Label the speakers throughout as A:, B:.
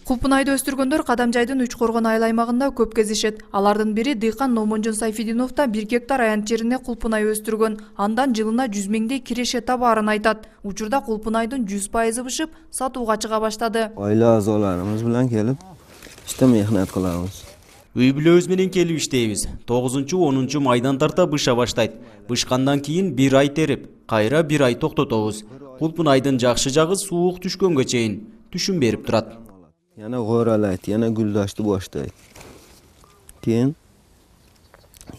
A: Кулпунайды өстүргөндөр Кадамжайдын Үч Коргон айыл аймагында көп кездешет. Алардын бири дыйкан Номонжон Сайфидинов да 1 гектар аянт жерине кулпунай өстүргөн. Андан жылына 100 миңдей киреше табаарын айтат. Учурда кулпунайдын 100% бышып, сатууга чыга баштады.
B: Айла азаларыбыз менен келип, иште мехнат кылабыз.
C: Үй бүлөбүз менен келип иштейбиз. 9-10 майдан тарта быша баштайт. Бышкандан кийин 1 ай терип, кайра 1 ай токтотобуз. Кулпунайдын жакшы жагы суук түшкөнгө чейин түшүм берип турат.
B: Yana g'o'ralaydi, yana guldashni boshlaydi. Keyin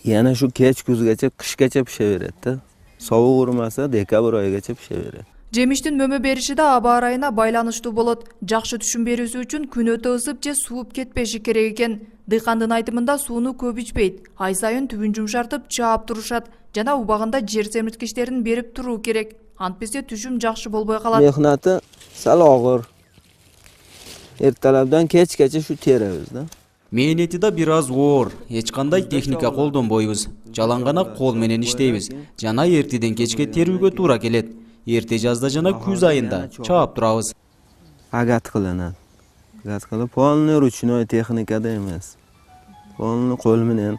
B: yana shu kech kuzgacha, qishgacha pishaveradi-da. Sovuq urmasa dekabr oyigacha pishaveradi.
A: Жемиштин мөмө бериши да аба арайына байланыштуу болот. Жакшы түшүм берүүсү үчүн күн өтө ысып же сууп кетпеши керек экен. Дыйкандын айтымында сууну көп ичпейт. Ай сайын түбүн жумшартып чаап турушат жана убагында жер семирткичтерин берип туруу керек. Антпесе түшүм жакшы болбой калат.
B: Мехнаты sal og'ir. Ertalabdan kechgacha shu teramiz-da.
C: Мээнети да бир аз оор. Эч кандай техника колдонбойбуз. Жалаң гана кол менен иштейбиз. Жана эртеден кечке терүүгө туура келет. Эрте жазда жана күз айында чаап турабыз.
B: Agat qilinadi. Agat qilib, polniy ruchnoy texnikada emas. Polniy qo'l менен.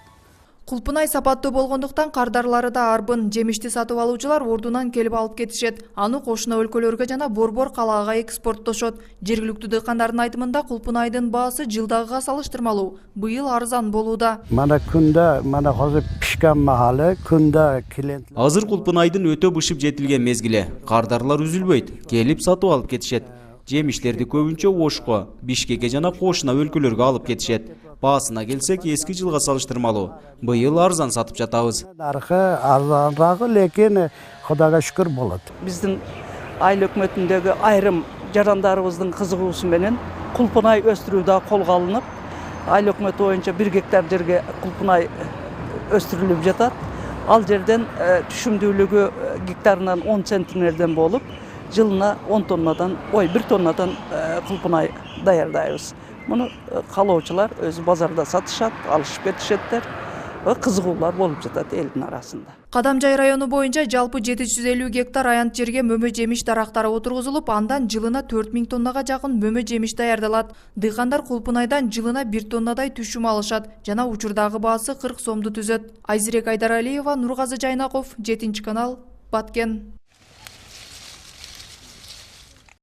A: Кулпунай сапаттуу болгондуктан кардарлары да арбын. Жемишти сатып алуучулар ордунан келип алып кетишет. Аны кошуна өлкөлөргө жана Борбор калаага экспорттошот. Жергиликтүү дыйкандардын айтымында кулпунайдын баасы жылдагыга салыштырмалуу быйыл арзан болууда.
D: Мана күндө, мана азыр пишкан махалы, күндө клиент.
C: Азыр кулпунайдын өтө бышып жетилген мезгили. Кардарлар үзүлбөйт, келип сатып алып кетишет. Жемиштерди көбүнчө Ошко, Бишкекке жана кошуна өлкөлөргө алып кетишет. Баасына келсек, эски жылга салыштырмалуу быйыл арзан сатып жатабыз.
D: Наркы арзанрагы, лекин Кудайга шүкүр болот.
E: Биздин айыл өкмөтүндөгү айрым жарандарыбыздын кызыгуусу менен кулпунай өстүрүүдө колго алынып, айыл өкмөтү боюнча 1 гектар жерге кулпунай өстүрүлүп жатат. Ал жерден түшүмдүүлүгү гектарынан 10 центнерден болуп, жылына 1 тоннадан кулпунай даярдайбыз. Муну калоочулар өзү базарда сатышат, алышып кетишеттер. Кызыгуулар болуп жатат элдин арасында.
A: Кадамжай району боюнча жалпы 750 гектар аянт жерге мөмө жемиш дарактары отургузулуп, андан жылына 4000 тоннага жакын мөмө жемиш даярдалат. Дыйкандар кулпунайдан жылына 1 тоннадай түшүм алышат жана учурдагы баасы 40 сомду түзөт. Айзирек Айдаралиева, Нургазы Жайнаков, 7 канал, Баткен.